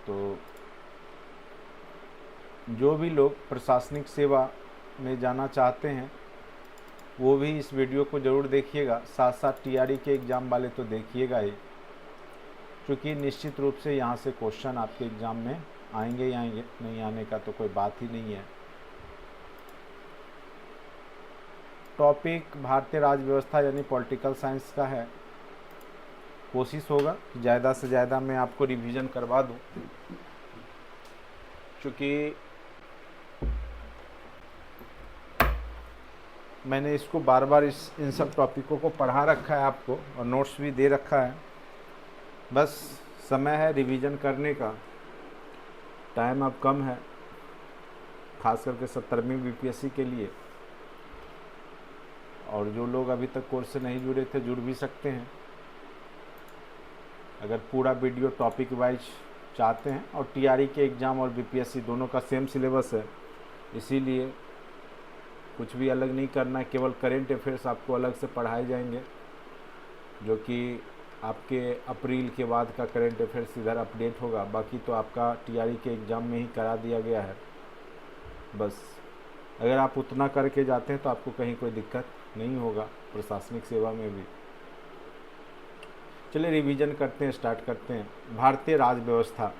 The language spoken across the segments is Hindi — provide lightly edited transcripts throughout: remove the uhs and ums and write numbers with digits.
तो जो भी लोग प्रशासनिक सेवा में जाना चाहते हैं वो भी इस वीडियो को ज़रूर देखिएगा। साथ साथ टीआरई के एग्ज़ाम वाले तो देखिएगा ही, क्योंकि निश्चित रूप से यहाँ से क्वेश्चन आपके एग्ज़ाम में आएंगे या नहीं आने का तो कोई बात ही नहीं है। टॉपिक भारतीय राज्य व्यवस्था यानी पॉलिटिकल साइंस का है। कोशिश होगा कि ज़्यादा से ज़्यादा मैं आपको रिवीजन करवा दूं, क्योंकि मैंने इसको बार बार इन सब टॉपिकों को पढ़ा रखा है आपको और नोट्स भी दे रखा है। बस समय है रिवीजन करने का, टाइम अब कम है, खास करके 70वीं बीपीएससी के लिए। और जो लोग अभी तक कोर्स से नहीं जुड़े थे जुड़ भी सकते हैं अगर पूरा वीडियो टॉपिक वाइज चाहते हैं। और टीआरई के एग्ज़ाम और बीपीएससी दोनों का सेम सिलेबस है, इसीलिए कुछ भी अलग नहीं करना है। केवल करेंट अफेयर्स आपको अलग से पढ़ाए जाएंगे, जो कि आपके अप्रैल के बाद का करेंट अफेयर्स इधर अपडेट होगा। बाकी तो आपका टीआरई के एग्ज़ाम में ही करा दिया गया है। बस अगर आप उतना करके जाते हैं तो आपको कहीं कोई दिक्कत नहीं होगा प्रशासनिक सेवा में भी। चलिए रिवीजन करते हैं, स्टार्ट करते हैं। भारतीय राज्य व्यवस्था।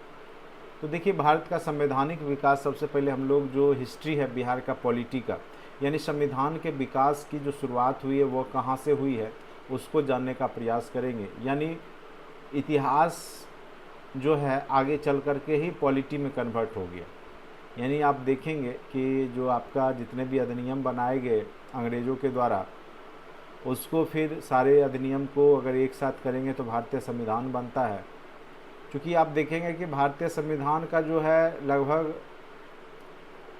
तो देखिए, भारत का संवैधानिक विकास, सबसे पहले हम लोग जो हिस्ट्री है बिहार का पॉलिटी का, यानी संविधान के विकास की जो शुरुआत हुई है वो कहाँ से हुई है उसको जानने का प्रयास करेंगे। यानी इतिहास जो है आगे चल कर के ही पॉलिटी में कन्वर्ट हो गया। यानी आप देखेंगे कि जो आपका जितने भी अधिनियम बनाए गए अंग्रेज़ों के द्वारा, उसको फिर सारे अधिनियम को अगर एक साथ करेंगे तो भारतीय संविधान बनता है। क्योंकि आप देखेंगे कि भारतीय संविधान का जो है लगभग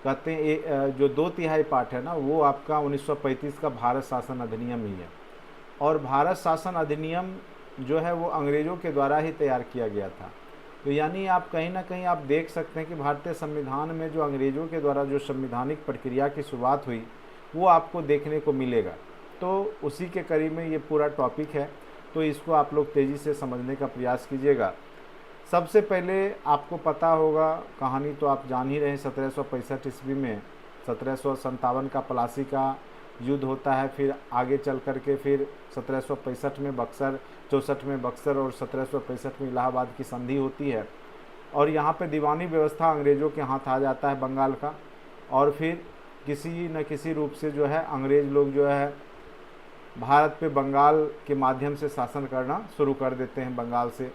कहते हैं जो 2/3 पार्ट है ना, वो आपका 1935 का भारत शासन अधिनियम ही है। और भारत शासन अधिनियम जो है वो अंग्रेज़ों के द्वारा ही तैयार किया गया था। तो यानी आप कहीं ना कहीं आप देख सकते हैं कि भारतीय संविधान में जो अंग्रेज़ों के द्वारा जो संवैधानिक प्रक्रिया की शुरुआत हुई वो आपको देखने को मिलेगा। तो उसी के करीब में ये पूरा टॉपिक है, तो इसको आप लोग तेज़ी से समझने का प्रयास कीजिएगा। सबसे पहले आपको पता होगा, कहानी तो आप जान ही रहे हैं, 1765 ईस्वी में 1757 का प्लासी का युद्ध होता है। फिर आगे चल कर के फिर 1765 में बक्सर, 64 में बक्सर और 1765 में इलाहाबाद की संधि होती है। और यहाँ पे दीवानी व्यवस्था अंग्रेज़ों के हाथ आ जाता है बंगाल का। और फिर किसी न किसी रूप से जो है अंग्रेज़ लोग जो है भारत पे बंगाल के माध्यम से शासन करना शुरू कर देते हैं बंगाल से।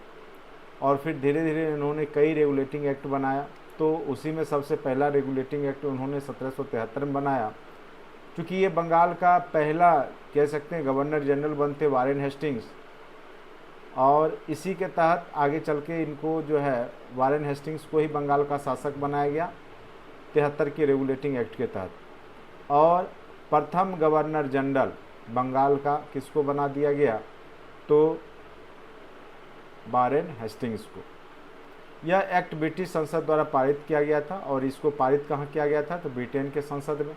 और फिर धीरे धीरे इन्होंने कई रेगुलेटिंग एक्ट बनाया। तो उसी में सबसे पहला रेगुलेटिंग एक्ट उन्होंने 1773 में बनाया। क्योंकि ये बंगाल का पहला कह सकते हैं गवर्नर जनरल बनते वारेन हेस्टिंग्स, और इसी के तहत आगे चल के इनको जो है वारेन हेस्टिंग्स को ही बंगाल का शासक बनाया गया 73 के रेगुलेटिंग एक्ट के तहत। और प्रथम गवर्नर जनरल बंगाल का किसको बना दिया गया, तो वारेन हेस्टिंग्स को। यह एक्ट ब्रिटिश संसद द्वारा पारित किया गया था। और इसको पारित कहाँ किया गया था, तो ब्रिटेन के संसद में।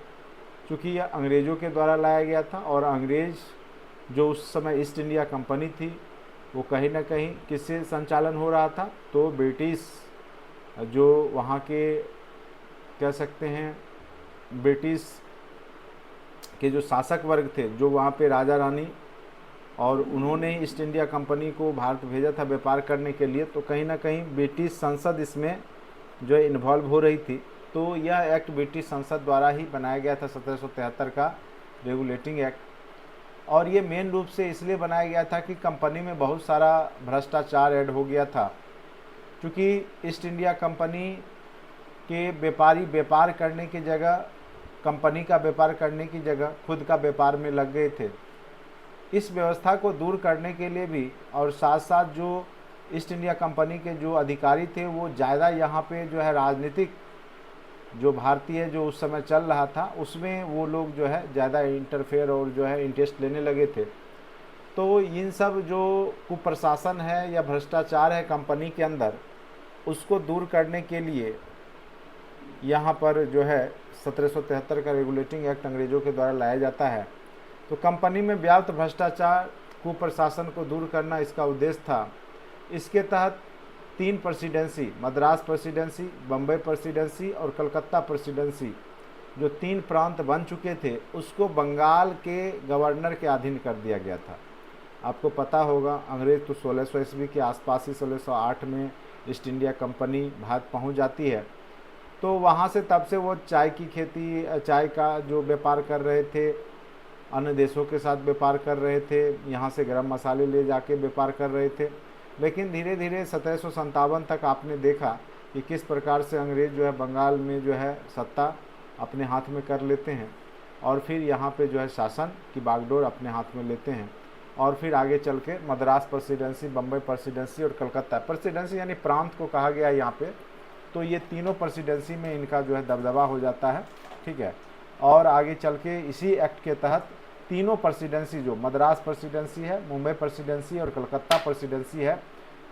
क्योंकि यह अंग्रेज़ों के द्वारा लाया गया था और अंग्रेज़ जो उस समय ईस्ट इंडिया कंपनी थी वो कहीं ना कहीं किससे संचालन हो रहा था, तो ब्रिटिश जो वहाँ के कह सकते हैं ब्रिटिश के जो शासक वर्ग थे, जो वहाँ पे राजा रानी, और उन्होंने ही ईस्ट इंडिया कंपनी को भारत भेजा था व्यापार करने के लिए। तो कहीं ना कहीं ब्रिटिश संसद इसमें जो इन्वॉल्व हो रही थी। तो यह एक्ट ब्रिटिश संसद द्वारा ही बनाया गया था 1773 का रेगुलेटिंग एक्ट। और ये मेन रूप से इसलिए बनाया गया था कि कंपनी में बहुत सारा भ्रष्टाचार ऐड हो गया था। क्योंकि ईस्ट इंडिया कंपनी के व्यापारी व्यापार करने की जगह, कंपनी का व्यापार करने की जगह खुद का व्यापार में लग गए थे। इस व्यवस्था को दूर करने के लिए भी, और साथ साथ जो ईस्ट इंडिया कंपनी के जो अधिकारी थे वो ज़्यादा यहाँ पे जो है राजनीतिक जो भारतीय जो उस समय चल रहा था उसमें वो लोग जो है ज़्यादा इंटरफेयर और जो है इंटरेस्ट लेने लगे थे। तो इन सब जो कुप्रशासन है या भ्रष्टाचार है कंपनी के अंदर, उसको दूर करने के लिए यहाँ पर जो है 1773 का रेगुलेटिंग एक्ट अंग्रेज़ों के द्वारा लाया जाता है। तो कंपनी में व्याप्त भ्रष्टाचार, कुप्रशासन को दूर करना इसका उद्देश्य था। इसके तहत तीन presidency, Madras presidency, Bombay presidency और कलकत्ता प्रेसिडेंसी, जो तीन प्रांत बन चुके थे, उसको बंगाल के गवर्नर के अधीन कर दिया गया था। आपको पता होगा अंग्रेज तो 1600 ईस्वी के आसपास ही 1608 में ईस्ट इंडिया कंपनी भारत पहुंच जाती है। तो वहाँ से तब से वो चाय की खेती, चाय का जो व्यापार कर रहे थे, अन्य देशों के साथ व्यापार कर रहे थे, यहाँ से गरम मसाले ले जाके व्यापार कर रहे थे। लेकिन धीरे धीरे 1757 तक आपने देखा कि किस प्रकार से अंग्रेज जो है बंगाल में जो है सत्ता अपने हाथ में कर लेते हैं और फिर यहाँ पे जो है शासन की बागडोर अपने हाथ में लेते हैं। और फिर आगे चल के मद्रास प्रेसिडेंसी, बम्बई प्रेसिडेंसी और कलकत्ता प्रेसिडेंसी यानी प्रांत को कहा गया है यहाँ पे, तो ये तीनों प्रेसिडेंसी में इनका जो है दबदबा हो जाता है, ठीक है। और आगे चल के इसी एक्ट के तहत तीनों प्रेसिडेंसी, जो मद्रास प्रेसिडेंसी है, मुंबई प्रेसिडेंसी और कलकत्ता प्रेसिडेंसी है,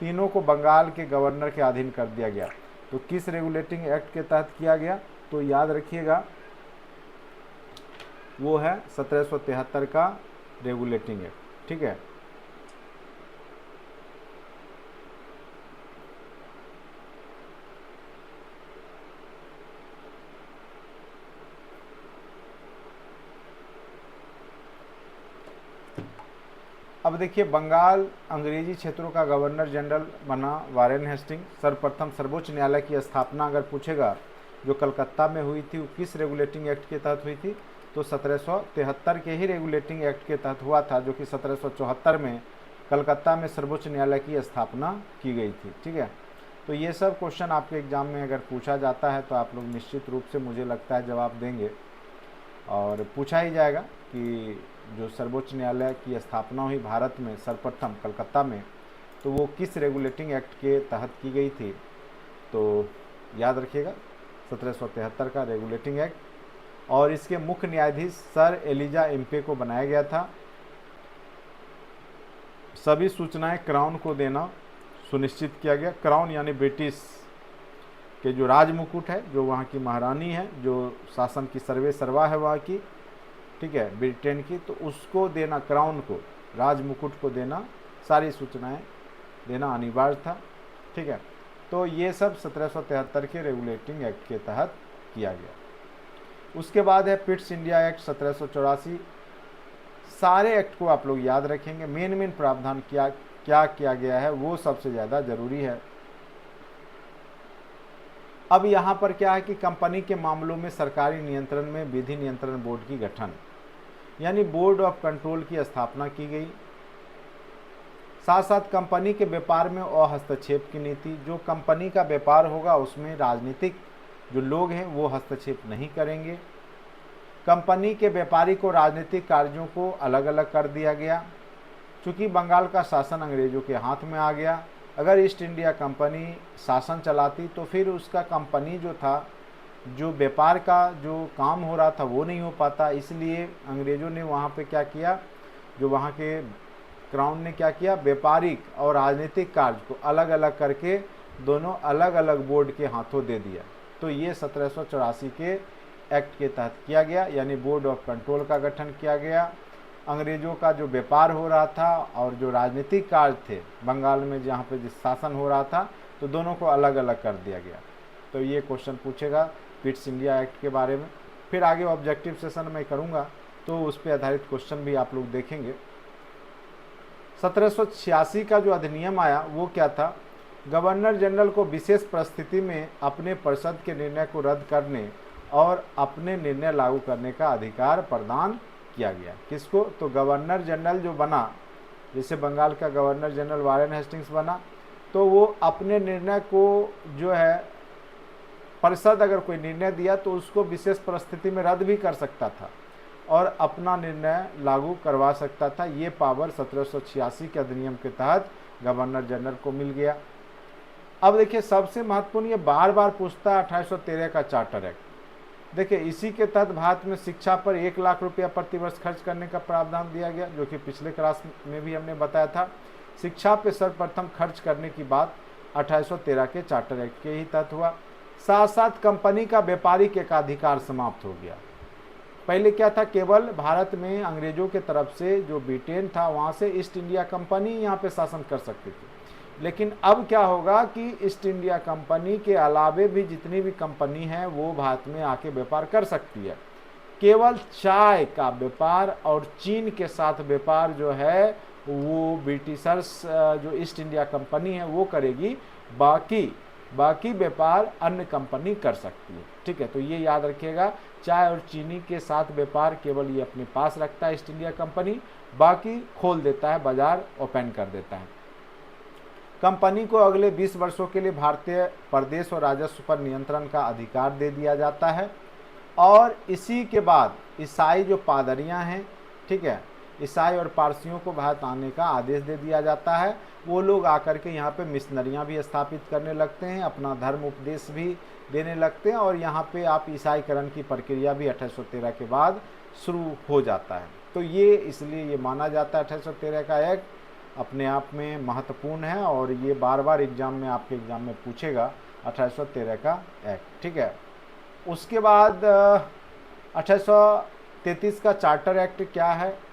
तीनों को बंगाल के गवर्नर के अधीन कर दिया गया। तो किस रेगुलेटिंग एक्ट के तहत किया गया, तो याद रखिएगा वो है 1773 का रेगुलेटिंग एक्ट, ठीक है। अब देखिए बंगाल अंग्रेजी क्षेत्रों का गवर्नर जनरल बना वारेन हेस्टिंग। सर्वप्रथम सर्वोच्च न्यायालय की स्थापना अगर पूछेगा जो कलकत्ता में हुई थी, वो किस रेगुलेटिंग एक्ट के तहत हुई थी, तो 1773 के ही रेगुलेटिंग एक्ट के तहत हुआ था, जो कि 1774 में कलकत्ता में सर्वोच्च न्यायालय की स्थापना की गई थी, ठीक है। तो ये सब क्वेश्चन आपके एग्जाम में अगर पूछा जाता है तो आप लोग निश्चित रूप से मुझे लगता है जवाब देंगे, और पूछा ही जाएगा कि जो सर्वोच्च न्यायालय की स्थापना हुई भारत में सर्वप्रथम कलकत्ता में, तो वो किस रेगुलेटिंग एक्ट के तहत की गई थी। तो याद रखिएगा 1773 का रेगुलेटिंग एक्ट, और इसके मुख्य न्यायाधीश सर एलिजा एम्पे को बनाया गया था। सभी सूचनाएं क्राउन को देना सुनिश्चित किया गया। क्राउन यानी ब्रिटिश के जो राज मुकुट है, जो वहाँ की महारानी है, जो शासन की सर्वे सर्वा है वहाँ की, ठीक है, ब्रिटेन की, तो उसको देना, क्राउन को, राज मुकुट को देना, सारी सूचनाएं देना अनिवार्य था, ठीक है। तो ये सब 1773 के रेगुलेटिंग एक्ट के तहत किया गया। उसके बाद है पिट्स इंडिया एक्ट 1784। सारे एक्ट को आप लोग याद रखेंगे, मेन प्रावधान क्या किया गया है वो सबसे ज़्यादा ज़रूरी है। अब यहाँ पर क्या है कि कंपनी के मामलों में सरकारी नियंत्रण में विधि नियंत्रण बोर्ड की गठन, यानी बोर्ड ऑफ कंट्रोल की स्थापना की गई। साथ साथ कंपनी के व्यापार में अहस्तक्षेप की नीति, जो कंपनी का व्यापार होगा उसमें राजनीतिक जो लोग हैं वो हस्तक्षेप नहीं करेंगे। कंपनी के व्यापारिक और राजनीतिक कार्यों को अलग अलग कर दिया गया। चूँकि बंगाल का शासन अंग्रेजों के हाथ में आ गया, अगर ईस्ट इंडिया कंपनी शासन चलाती तो फिर उसका कंपनी जो था, जो व्यापार का जो काम हो रहा था वो नहीं हो पाता। इसलिए अंग्रेज़ों ने वहाँ पे क्या किया, जो वहाँ के क्राउन ने क्या किया, व्यापारिक और राजनीतिक कार्य को अलग अलग करके दोनों अलग अलग बोर्ड के हाथों दे दिया। तो ये 1784 के एक्ट के तहत किया गया, यानी बोर्ड ऑफ कंट्रोल का गठन किया गया। अंग्रेज़ों का जो व्यापार हो रहा था और जो राजनीतिक कार्य थे बंगाल में जहाँ पे जिस शासन हो रहा था, तो दोनों को अलग अलग कर दिया गया। तो ये क्वेश्चन पूछेगा पिट्स इंडिया एक्ट के बारे में। फिर आगे ऑब्जेक्टिव सेशन में करूँगा तो उस पर आधारित क्वेश्चन भी आप लोग देखेंगे। 1786 का जो अधिनियम आया वो क्या था, गवर्नर जनरल को विशेष परिस्थिति में अपने परिषद के निर्णय को रद्द करने और अपने निर्णय लागू करने का अधिकार प्रदान किया गया। किसको, तो गवर्नर जनरल जो बना, जैसे बंगाल का गवर्नर जनरल वारेन हेस्टिंग्स बना, तो वो अपने निर्णय को जो है, परिषद अगर कोई निर्णय दिया तो उसको विशेष परिस्थिति में रद्द भी कर सकता था और अपना निर्णय लागू करवा सकता था। ये पावर 1786 के अधिनियम के तहत गवर्नर जनरल को मिल गया। अब देखिए सबसे महत्वपूर्ण, ये बार बार पूछता है 1813 का चार्टर एक्ट। देखिए इसी के तहत भारत में शिक्षा पर 1 लाख रुपया प्रतिवर्ष खर्च करने का प्रावधान दिया गया, जो कि पिछले क्लास में भी हमने बताया था। शिक्षा पे सर्वप्रथम खर्च करने की बात 1813 के चार्टर एक्ट के ही तहत हुआ। साथ साथ कंपनी का व्यापारिक एकाधिकार समाप्त हो गया। पहले क्या था, केवल भारत में अंग्रेजों के तरफ से जो ब्रिटेन था वहाँ से ईस्ट इंडिया कंपनी यहाँ पे शासन कर सकती थी, लेकिन अब क्या होगा कि ईस्ट इंडिया कंपनी के अलावे भी जितनी भी कंपनी हैं वो भारत में आके व्यापार कर सकती है। केवल चाय का व्यापार और चीन के साथ व्यापार जो है वो ब्रिटिशर्स जो ईस्ट इंडिया कंपनी है वो करेगी, बाकी व्यापार अन्य कंपनी कर सकती है। ठीक है, तो ये याद रखिएगा, चाय और चीनी के साथ व्यापार केवल ये अपने पास रखता है ईस्ट इंडिया कंपनी, बाकी खोल देता है, बाजार ओपन कर देता है। कंपनी को अगले 20 वर्षों के लिए भारतीय प्रदेश और राजस्व पर नियंत्रण का अधिकार दे दिया जाता है। और इसी के बाद ईसाई जो पादरियां हैं, ठीक है, ईसाई और पारसियों को भारत आने का आदेश दे दिया जाता है। वो लोग आकर के यहाँ पे मिशनरियाँ भी स्थापित करने लगते हैं, अपना धर्म उपदेश भी देने लगते हैं, और यहाँ पे आप ईसाईकरण की प्रक्रिया भी 1813 के बाद शुरू हो जाता है। तो ये इसलिए ये माना जाता है 1813 का एक्ट अपने आप में महत्वपूर्ण है, और ये बार बार एग्जाम में आपके एग्जाम में पूछेगा 1813 का एक्ट। ठीक है, उसके बाद 1833 का चार्टर एक्ट क्या है?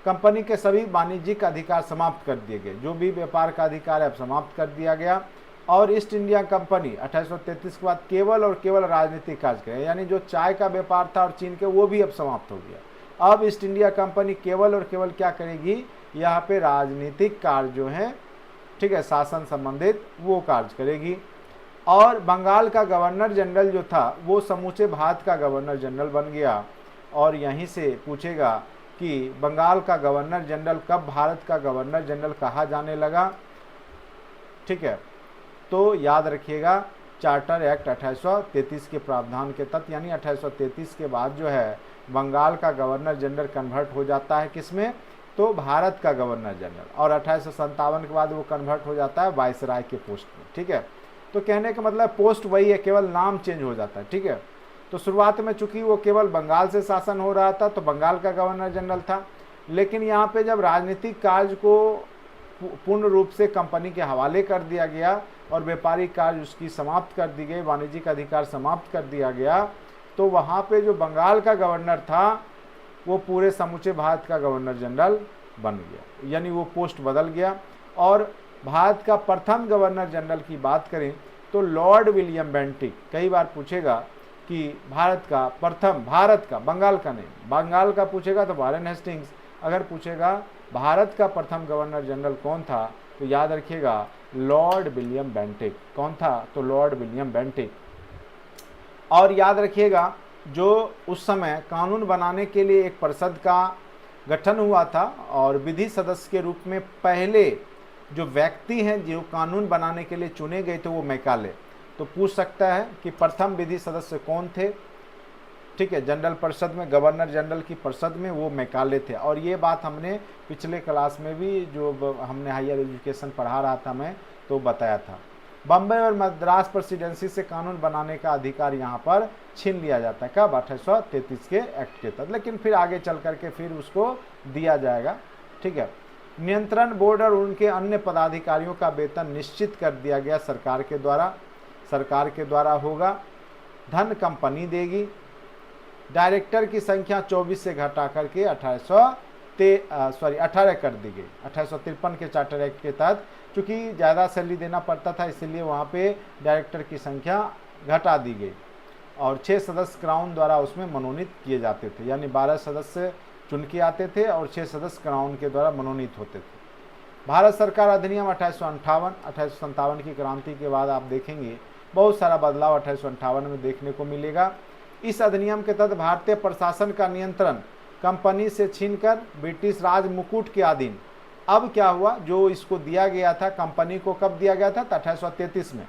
कंपनी के सभी वाणिज्यिक अधिकार समाप्त कर दिए गए, जो भी व्यापार का अधिकार है अब समाप्त कर दिया गया। और ईस्ट इंडिया कंपनी 1833 के बाद केवल और केवल राजनीतिक कार्य करे, यानी जो चाय का व्यापार था और चीन के, वो भी अब समाप्त हो गया। अब ईस्ट इंडिया कंपनी केवल और केवल क्या करेगी, यहाँ पे राजनीतिक कार्य जो है, ठीक है, शासन संबंधित वो कार्य करेगी। और बंगाल का गवर्नर जनरल जो था वो समूचे भारत का गवर्नर जनरल बन गया। और यहीं से पूछेगा कि बंगाल का गवर्नर जनरल कब भारत का गवर्नर जनरल कहा जाने लगा? ठीक है, तो याद रखिएगा चार्टर एक्ट 1833 के प्रावधान के तहत, यानी 1833 के बाद जो है बंगाल का गवर्नर जनरल कन्वर्ट हो जाता है किसमें? तो भारत का गवर्नर जनरल। और 1857 के बाद वो कन्वर्ट हो जाता है वायसराय के पोस्ट में। ठीक है, तो कहने का मतलब पोस्ट वही है, केवल नाम चेंज हो जाता है। ठीक है, तो शुरुआत में चूंकि वो केवल बंगाल से शासन हो रहा था तो बंगाल का गवर्नर जनरल था, लेकिन यहाँ पे जब राजनीतिक कार्य को पूर्ण रूप से कंपनी के हवाले कर दिया गया और व्यापारिक कार्य उसकी समाप्त कर दी गई, वाणिज्यिक अधिकार समाप्त कर दिया गया, तो वहाँ पे जो बंगाल का गवर्नर था वो पूरे समूचे भारत का गवर्नर जनरल बन गया, यानी वो पोस्ट बदल गया। और भारत का प्रथम गवर्नर जनरल की बात करें तो लॉर्ड विलियम बेंटिक, कई बार पूछेगा कि भारत का प्रथम, भारत का, बंगाल का नहीं, बंगाल का पूछेगा तो वारेन हेस्टिंग्स, अगर पूछेगा भारत का प्रथम गवर्नर जनरल कौन था तो याद रखिएगा लॉर्ड विलियम बेंटिक। कौन था? तो लॉर्ड विलियम बेंटिक। और याद रखिएगा जो उस समय कानून बनाने के लिए एक परिषद का गठन हुआ था, और विधि सदस्य के रूप में पहले जो व्यक्ति हैं जो कानून बनाने के लिए चुने गए थे वो मैकाले। तो पूछ सकता है कि प्रथम विधि सदस्य कौन थे? ठीक है, जनरल परिषद में, गवर्नर जनरल की परिषद में वो मैकाले थे। और ये बात हमने पिछले क्लास में भी, जो हमने हायर एजुकेशन पढ़ा रहा था मैं, तो बताया था। बम्बई और मद्रास प्रेसिडेंसी से कानून बनाने का अधिकार यहाँ पर छीन लिया जाता है। कब? 1833 के एक्ट के तहत, लेकिन फिर आगे चल करके फिर उसको दिया जाएगा। ठीक है, नियंत्रण बोर्ड और उनके अन्य पदाधिकारियों का वेतन निश्चित कर दिया गया सरकार के द्वारा होगा। धन कंपनी देगी। डायरेक्टर की संख्या 24 से घटा करके 18 कर दी गई 1853 के चार्टर एक्ट के तहत। चूँकि ज़्यादा सैलरी देना पड़ता था इसलिए वहाँ पे डायरेक्टर की संख्या घटा दी गई, और 6 सदस्य क्राउन द्वारा उसमें मनोनीत किए जाते थे, यानी 12 सदस्य चुन के आते थे और 6 सदस्य क्राउन के द्वारा मनोनीत होते थे। भारत सरकार अधिनियम 1857 की क्रांति के बाद आप देखेंगे बहुत सारा बदलाव 1858 में देखने को मिलेगा। इस अधिनियम के तहत भारतीय प्रशासन का नियंत्रण कंपनी से छीनकर ब्रिटिश राज मुकुट के अधीन। अब क्या हुआ, जो इसको दिया गया था कंपनी को, कब दिया गया था? 1833 में।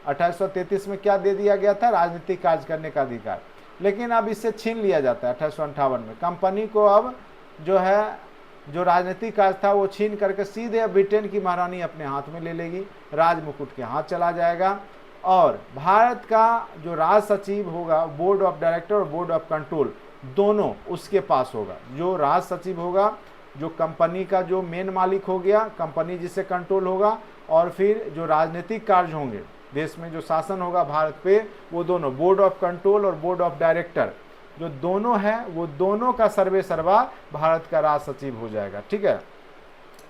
1833 में क्या दे दिया गया था? राजनीतिक कार्य करने का अधिकार, लेकिन अब इससे छीन लिया जाता है 1858 में। कंपनी को अब जो है, जो राजनीतिक कार्य था वो छीन करके सीधे ब्रिटेन की महारानी अपने हाथ में ले लेगी, राज मुकुट के हाथ चला जाएगा। और भारत का जो राज सचिव होगा, बोर्ड ऑफ डायरेक्टर और बोर्ड ऑफ कंट्रोल दोनों उसके पास होगा। जो राज सचिव होगा, जो कंपनी का जो मेन मालिक हो गया, कंपनी जिससे कंट्रोल होगा, और फिर जो राजनीतिक कार्य होंगे, देश में जो शासन होगा भारत पे, वो दोनों बोर्ड ऑफ कंट्रोल और बोर्ड ऑफ डायरेक्टर जो दोनों है, वो दोनों का सर्वे सर्वा भारत का राज सचिव हो जाएगा। ठीक है,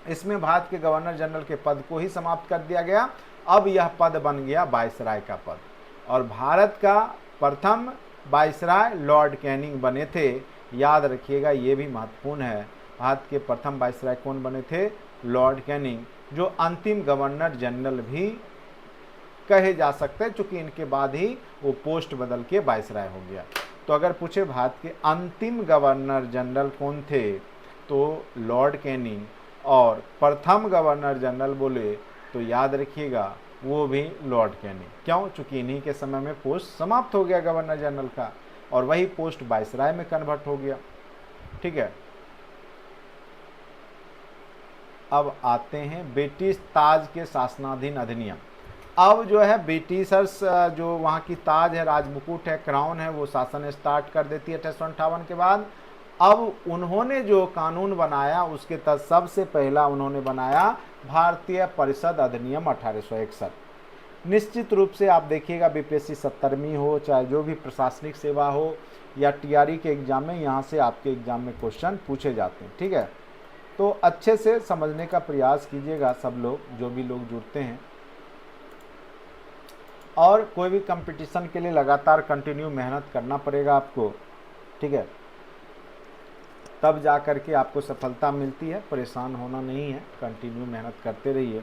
इसमें भारत के गवर्नर जनरल के पद को ही समाप्त कर दिया गया। अब यह पद बन गया वायसराय का पद, और भारत का प्रथम वायसराय लॉर्ड कैनिंग बने थे। याद रखिएगा, ये भी महत्वपूर्ण है। भारत के प्रथम वायसराय कौन बने थे? लॉर्ड कैनिंग, जो अंतिम गवर्नर जनरल भी कहे जा सकते हैं, चूंकि इनके बाद ही वो पोस्ट बदल के वायसराय हो गया। तो अगर पूछे भारत के अंतिम गवर्नर जनरल कौन थे, तो लॉर्ड कैनिंग, और प्रथम गवर्नर जनरल बोले तो याद रखिएगा वो भी लॉर्ड कैनिंग। क्यों? चूंकि इन्हीं के समय में पोस्ट समाप्त हो गया गवर्नर जनरल का, और वही पोस्ट वायसराय में कन्वर्ट हो गया। ठीक है, अब आते हैं ब्रिटिश ताज के शासनाधीन अधिनियम। अब जो है ब्रिटिशर्स, जो वहाँ की ताज है, राजमुकुट है, क्राउन है, वो शासन स्टार्ट कर देती है 1858 के बाद। अब उन्होंने जो कानून बनाया उसके तहत सबसे पहला उन्होंने बनाया भारतीय परिषद अधिनियम 1861। निश्चित रूप से आप देखिएगा, बीपीएससी 70वीं हो, चाहे जो भी प्रशासनिक सेवा हो या टीआरई के एग्जाम में, यहाँ से आपके एग्जाम में क्वेश्चन पूछे जाते हैं। ठीक है, तो अच्छे से समझने का प्रयास कीजिएगा सब लोग, जो भी लोग जुड़ते हैं। और कोई भी कंपटीशन के लिए लगातार कंटिन्यू मेहनत करना पड़ेगा आपको। ठीक है, तब जा कर के आपको सफलता मिलती है। परेशान होना नहीं है, कंटिन्यू मेहनत करते रहिए,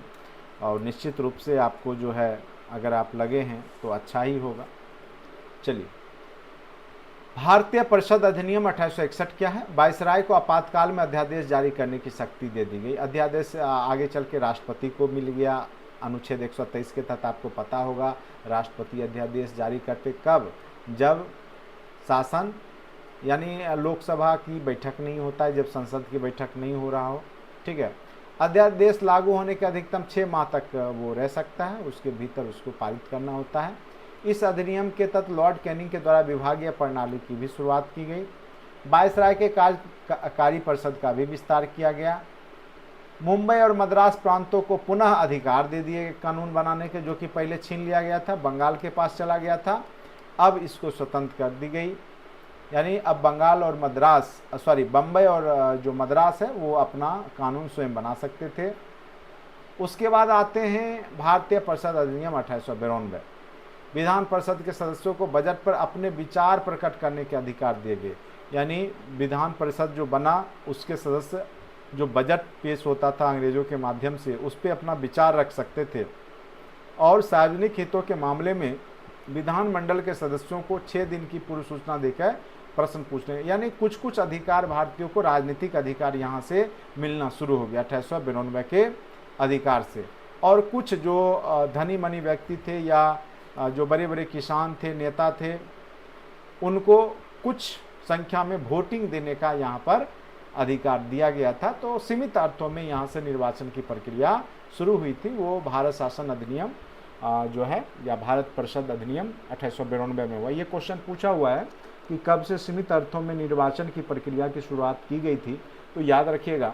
और निश्चित रूप से आपको जो है, अगर आप लगे हैं तो अच्छा ही होगा। चलिए, भारतीय परिषद अधिनियम 1861 क्या है? वायसराय को आपातकाल में अध्यादेश जारी करने की शक्ति दे दी गई। अध्यादेश आगे चल के राष्ट्रपति को मिल गया। अनुच्छेद 123 के तहत आपको पता होगा, राष्ट्रपति अध्यादेश जारी करते कब? जब शासन यानी लोकसभा की बैठक नहीं होता है, जब संसद की बैठक नहीं हो रहा हो। ठीक है, अध्यादेश लागू होने के अधिकतम 6 माह तक वो रह सकता है, उसके भीतर उसको पारित करना होता है। इस अधिनियम के तहत लॉर्ड कैनिंग के द्वारा विभागीय प्रणाली की भी शुरुआत की गई। वायसराय के कार्य परिषद का भी विस्तार किया गया। मुंबई और मद्रास प्रांतों को पुनः अधिकार दे दिए कानून बनाने के, जो कि पहले छीन लिया गया था, बंगाल के पास चला गया था। अब इसको स्वतंत्र कर दी गई, यानी अब बंगाल और बम्बई और जो मद्रास है वो अपना कानून स्वयं बना सकते थे। उसके बाद आते हैं भारतीय परिषद अधिनियम 1892। विधान परिषद के सदस्यों को बजट पर अपने विचार प्रकट करने के अधिकार दिए गए, यानी विधान परिषद जो बना उसके सदस्य जो बजट पेश होता था अंग्रेजों के माध्यम से, उस पर अपना विचार रख सकते थे। और सार्वजनिक हितों के मामले में विधानमंडल के सदस्यों को 6 दिन की पूर्व सूचना देकर प्रश्न पूछने, यानी कुछ कुछ अधिकार भारतीयों को, राजनीतिक अधिकार यहाँ से मिलना शुरू हो गया 1892 के अधिकार से। और कुछ जो धनी मनी व्यक्ति थे या जो बड़े बड़े किसान थे, नेता थे, उनको कुछ संख्या में वोटिंग देने का यहाँ पर अधिकार दिया गया था। तो सीमित अर्थों में यहाँ से निर्वाचन की प्रक्रिया शुरू हुई थी। वो भारत शासन अधिनियम जो है, या भारत परिषद अधिनियम 1892 में हुआ। ये क्वेश्चन पूछा हुआ है कि कब से सीमित अर्थों में निर्वाचन की प्रक्रिया की शुरुआत की गई थी। तो याद रखिएगा,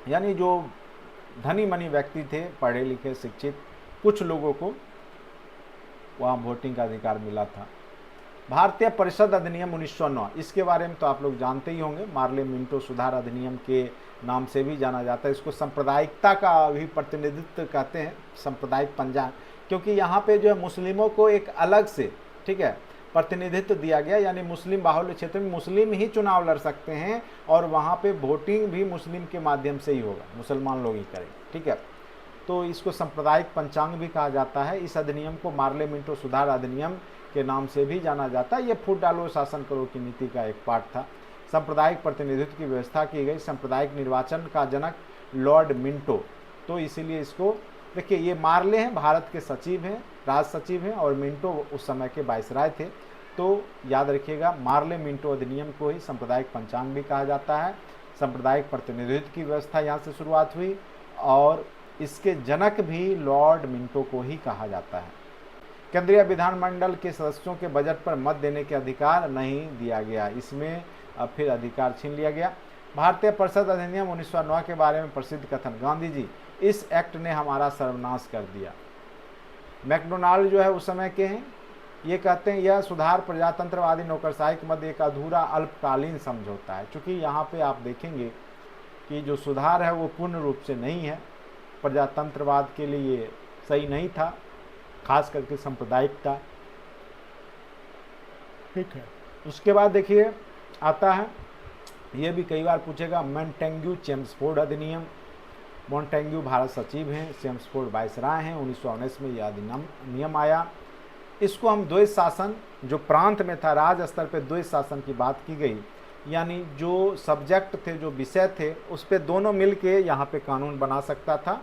यानी जो धनी मनी व्यक्ति थे, पढ़े लिखे शिक्षित, कुछ लोगों को वहाँ वोटिंग का अधिकार मिला था। भारतीय परिषद अधिनियम 1909, इसके बारे में तो आप लोग जानते ही होंगे, मार्ले मिंटो सुधार अधिनियम के नाम से भी जाना जाता है। इसको सांप्रदायिकता का भी प्रतिनिधित्व कहते हैं, सांप्रदायिक पंजाब, क्योंकि यहाँ पे जो है मुस्लिमों को एक अलग से, ठीक है, प्रतिनिधित्व दिया गया, यानी मुस्लिम बाहुल्य क्षेत्र में मुस्लिम ही चुनाव लड़ सकते हैं, और वहाँ पे वोटिंग भी मुस्लिम के माध्यम से ही होगा, मुसलमान लोग ही करें। ठीक है, तो इसको सांप्रदायिक पंचांग भी कहा जाता है। इस अधिनियम को मार्ले मिंटो सुधार अधिनियम के नाम से भी जाना जाता है। ये फूट डालो शासन करो की नीति का एक पार्ट था। सांप्रदायिक प्रतिनिधित्व की व्यवस्था की गई। सांप्रदायिक निर्वाचन का जनक लॉर्ड मिंटो, तो इसीलिए इसको देखिए, ये मार्ले हैं, भारत के सचिव हैं, राज सचिव हैं, और मिंटो उस समय के वायसराय थे। तो याद रखिएगा, मार्ले मिंटो अधिनियम को ही सांप्रदायिक पंचांग भी कहा जाता है। सांप्रदायिक प्रतिनिधित्व की व्यवस्था यहाँ से शुरुआत हुई, और इसके जनक भी लॉर्ड मिंटो को ही कहा जाता है। केंद्रीय विधानमंडल के सदस्यों के बजट पर मत देने के अधिकार नहीं दिया गया, इसमें अब फिर अधिकार छीन लिया गया। भारतीय परिषद अधिनियम 1909 के बारे में प्रसिद्ध कथन, गांधी जी, इस एक्ट ने हमारा सर्वनाश कर दिया। मैकडोनाल्ड जो है उस समय के हैं, ये कहते हैं यह सुधार प्रजातंत्रवादी नौकरशाही के मध्य एक अधूरा अल्पकालीन समझौता है। चूँकि यहाँ पे आप देखेंगे कि जो सुधार है वो पूर्ण रूप से नहीं है, प्रजातंत्रवाद के लिए सही नहीं था, खास करके सांप्रदायिकता। ठीक है, उसके बाद देखिए आता है, ये भी कई बार पूछेगा, मोंटेग्यू चेम्सफोर्ड अधिनियम। मोंटेग्यू भारत सचिव हैं, चेम्सफोर्ड वायसराय हैं, 1919 में यह अधिनियम आया। इसको हम द्वैध शासन, जो प्रांत में था, राज्य स्तर पे द्वैध शासन की बात की गई, यानी जो सब्जेक्ट थे, जो विषय थे, उस पे दोनों मिल के यहाँ पे कानून बना सकता था।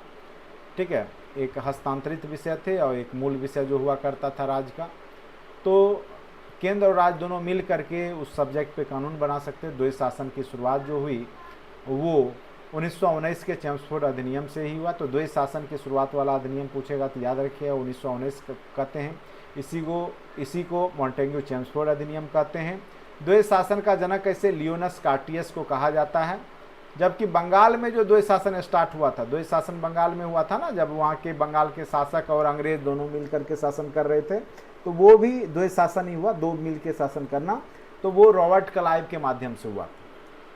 ठीक है, एक हस्तांतरित विषय थे और एक मूल विषय जो हुआ करता था राज्य का, तो केंद्र और राज्य दोनों मिल करके उस सब्जेक्ट पे कानून बना सकते। द्वैध शासन की शुरुआत जो हुई वो 1919 के चेम्सफोर्ड अधिनियम से ही हुआ। तो द्वैध शासन की शुरुआत वाला अधिनियम पूछेगा तो याद रखिएगा 1919 कहते हैं। इसी को मोंटेग्यू चेम्सफोर्ड अधिनियम कहते हैं। द्वैध शासन का जनक ऐसे लियोनस कार्टियस को कहा जाता है। जबकि बंगाल में जो द्वैध शासन स्टार्ट हुआ था, द्वैध शासन बंगाल में हुआ था ना, जब वहाँ के बंगाल के शासक और अंग्रेज दोनों मिल करके शासन कर रहे थे, तो वो भी द्वैध शासन ही हुआ, दो मिल के शासन करना। तो वो रॉबर्ट क्लाइव के माध्यम से हुआ,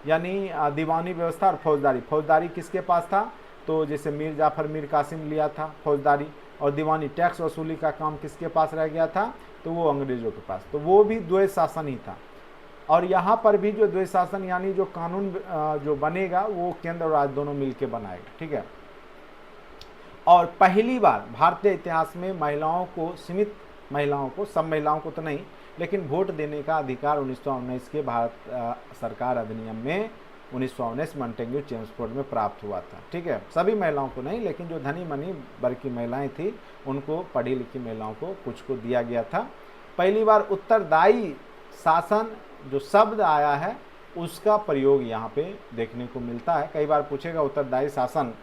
यानी दीवानी व्यवस्था और फौजदारी। फौजदारी किसके पास था, तो जैसे मीर जाफर मीर कासिम लिया था फौजदारी, और दीवानी टैक्स वसूली का काम किसके पास रह गया था, तो वो अंग्रेजों के पास। तो वो भी द्वैध शासन ही था। और यहाँ पर भी जो द्वैध शासन यानी जो कानून जो बनेगा वो केंद्र और राज्य दोनों मिलके बनाएगा। ठीक है, और पहली बार भारतीय इतिहास में महिलाओं को, सीमित महिलाओं को, सब महिलाओं को तो नहीं, लेकिन वोट देने का अधिकार 1919 के भारत सरकार अधिनियम में 1919 मोंटेग्यू चेम्सफोर्ड में प्राप्त हुआ था। ठीक है, सभी महिलाओं को नहीं, लेकिन जो धनी मनी वर्ग की महिलाएं थी उनको, पढ़ी लिखी महिलाओं को कुछ को दिया गया था। पहली बार उत्तरदायी शासन जो शब्द आया है उसका प्रयोग यहाँ पे देखने को मिलता है। कई बार पूछेगा उत्तरदायी शासन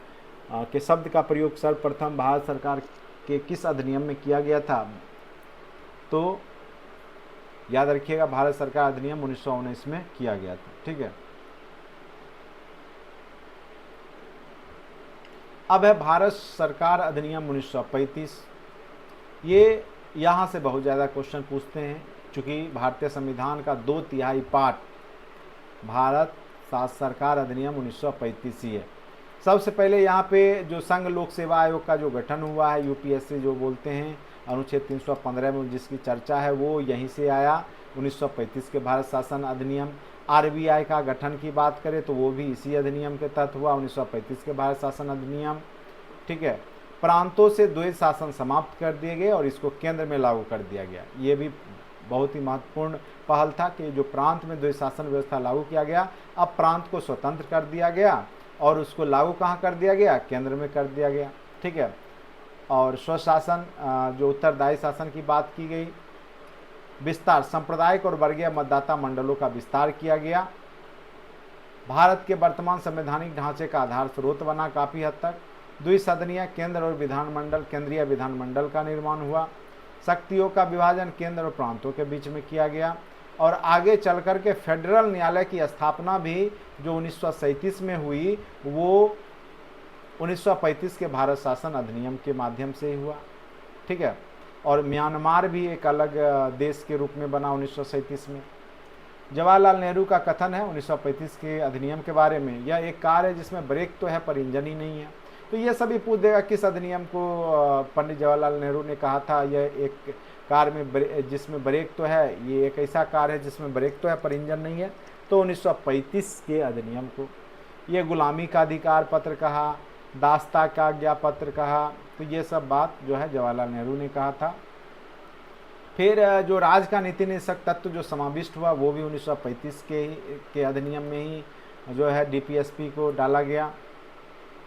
के शब्द का प्रयोग सर्वप्रथम भारत सरकार के किस अधिनियम में किया गया था, तो याद रखिएगा भारत सरकार अधिनियम 1919 में किया गया था। ठीक है, अब है भारत सरकार अधिनियम 1935। ये यहाँ से बहुत ज़्यादा क्वेश्चन पूछते हैं, चूँकि भारतीय संविधान का 2/3 पार्ट भारत सरकार अधिनियम 1935 ही है। सबसे पहले यहाँ पे जो संघ लोक सेवा आयोग का जो गठन हुआ है, यूपीएससी जो बोलते हैं, अनुच्छेद 315 में जिसकी चर्चा है वो यहीं से आया, 1935 के भारत शासन अधिनियम। आरबीआई का गठन की बात करें तो वो भी इसी अधिनियम के तहत हुआ, 1935 के भारत शासन अधिनियम। ठीक है, प्रांतों से द्वैध शासन समाप्त कर दिए गए और इसको केंद्र में लागू कर दिया गया। ये भी बहुत ही महत्वपूर्ण पहल था कि जो प्रांत में द्वैध शासन व्यवस्था लागू किया गया, अब प्रांत को स्वतंत्र कर दिया गया और उसको लागू कहाँ कर दिया गया, केंद्र में कर दिया गया। ठीक है, और स्वशासन जो उत्तरदायी शासन की बात की गई, विस्तार, सांप्रदायिक और वर्गीय मतदाता मंडलों का विस्तार किया गया। भारत के वर्तमान संवैधानिक ढांचे का आधार स्रोत बना काफ़ी हद तक। द्विसदनीय केंद्र और विधानमंडल, केंद्रीय विधानमंडल का निर्माण हुआ। शक्तियों का विभाजन केंद्र और प्रांतों के बीच में किया गया और आगे चल कर के फेडरल न्यायालय की स्थापना भी जो 1937 में हुई वो 1935 के भारत शासन अधिनियम के माध्यम से ही हुआ। ठीक है, और म्यांमार भी एक अलग देश के रूप में बना 1937 में। जवाहरलाल नेहरू का कथन है 1935 के अधिनियम के बारे में, यह एक कार है जिसमें ब्रेक तो है पर इंजन ही नहीं है। तो ये सभी पूछ देगा किस अधिनियम को पंडित जवाहरलाल नेहरू ने कहा था यह एक कार में जिसमें ब्रेक तो है, ये एक ऐसा कार है जिसमें ब्रेक तो है पर इंजन नहीं है, तो 1935 के अधिनियम को। ये गुलामी का अधिकार पत्र कहा, दास्ता का आज्ञा पत्र कहा, तो ये सब बात जो है जवाहरलाल नेहरू ने कहा था। फिर जो राज्य का नीति निदेशक तत्व जो समाविष्ट हुआ वो भी 1935 के अधिनियम में ही जो है डीपीएसपी को डाला गया।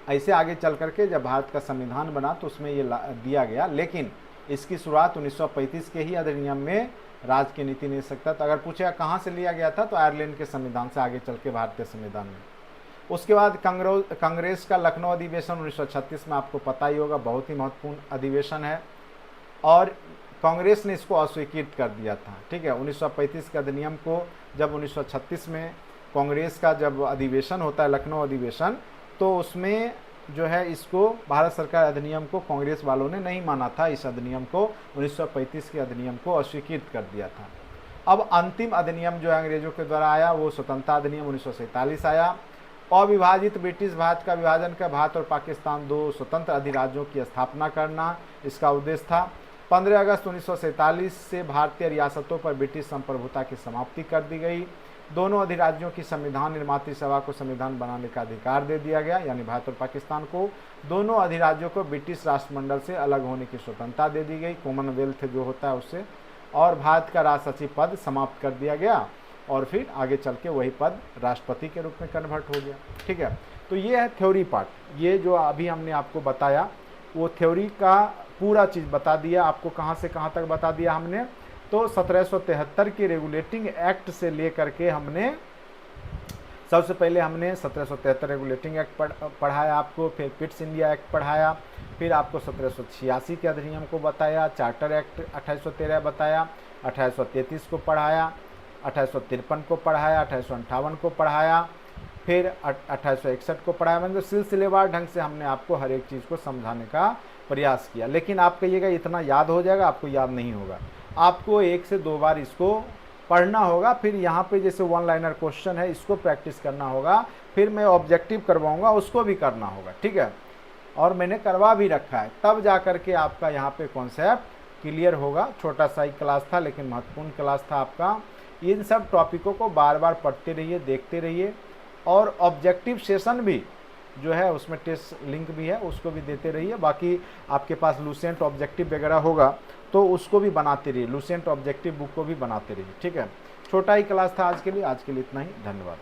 ऐसे आगे चल करके जब भारत का संविधान बना तो उसमें ये दिया गया, लेकिन इसकी शुरुआत 1935 के ही अधिनियम में राज्य के नीति निदेशक तत्व। अगर पूछेगा कहाँ से लिया गया था तो आयरलैंड के संविधान से आगे चल के भारतीय संविधान में। उसके बाद कांग्रेस का लखनऊ अधिवेशन 1936 में, आपको पता ही होगा, बहुत ही महत्वपूर्ण अधिवेशन है और कांग्रेस ने इसको अस्वीकृत कर दिया था। ठीक है, 1935 के अधिनियम को जब 1936 में कांग्रेस का जब अधिवेशन होता है, लखनऊ अधिवेशन, तो उसमें जो है इसको भारत सरकार अधिनियम को कांग्रेस वालों ने नहीं माना था। इस अधिनियम को 1935 के अधिनियम को अस्वीकृत कर दिया था। अब अंतिम अधिनियम जो अंग्रेजों के द्वारा आया वो स्वतंत्रता अधिनियम 1947 आया अविभाजित ब्रिटिश भारत का विभाजन कर भारत और पाकिस्तान दो स्वतंत्र अधिराज्यों की स्थापना करना इसका उद्देश्य था। 15 अगस्त 1947 से भारतीय रियासतों पर ब्रिटिश संप्रभुता की समाप्ति कर दी गई। दोनों अधिराज्यों की संविधान निर्मात्री सभा को संविधान बनाने का अधिकार दे दिया गया, यानी भारत और पाकिस्तान को। दोनों अधिराज्यों को ब्रिटिश राष्ट्रमंडल से अलग होने की स्वतंत्रता दे दी गई, कॉमनवेल्थ जो होता है उससे। और भारत का राज सचिव पद समाप्त कर दिया गया और फिर आगे चल के वही पद राष्ट्रपति के रूप में कन्वर्ट हो गया। ठीक है, तो ये है थ्योरी पार्ट। ये जो अभी हमने आपको बताया वो थ्योरी का पूरा चीज़ बता दिया आपको, कहाँ से कहाँ तक बता दिया हमने। तो 1773 के रेगुलेटिंग एक्ट से लेकर के हमने सबसे पहले हमने 1773 रेगुलेटिंग एक्ट पढ़ाया आपको, फिर पिट्स इंडिया एक्ट पढ़ाया, फिर आपको 1786 के अधिनियम को बताया, चार्टर एक्ट 1813 बताया, 1833 को पढ़ाया, 1853 को पढ़ाया, 1858 को पढ़ाया, फिर 1861 को पढ़ाया। मतलब सिलसिलेवार ढंग से हमने आपको हर एक चीज़ को समझाने का प्रयास किया। लेकिन आप कहिएगा इतना याद हो जाएगा, आपको याद नहीं होगा। आपको 1 से 2 बार इसको पढ़ना होगा, फिर यहाँ पे जैसे वन लाइनर क्वेश्चन है इसको प्रैक्टिस करना होगा, फिर मैं ऑब्जेक्टिव करवाऊँगा उसको भी करना होगा। ठीक है, और मैंने करवा भी रखा है, तब जा कर के आपका यहाँ पे कॉन्सेप्ट क्लियर होगा। छोटा सा ही क्लास था लेकिन महत्वपूर्ण क्लास था आपका। इन सब टॉपिकों को बार बार पढ़ते रहिए, देखते रहिए, और ऑब्जेक्टिव सेशन भी जो है उसमें टेस्ट लिंक भी है उसको भी देते रहिए। बाकी आपके पास लूसेंट ऑब्जेक्टिव वगैरह होगा तो उसको भी बनाते रहिए, लूसेंट ऑब्जेक्टिव बुक को भी बनाते रहिए। ठीक है, छोटा ही क्लास था आज के लिए इतना ही। धन्यवाद।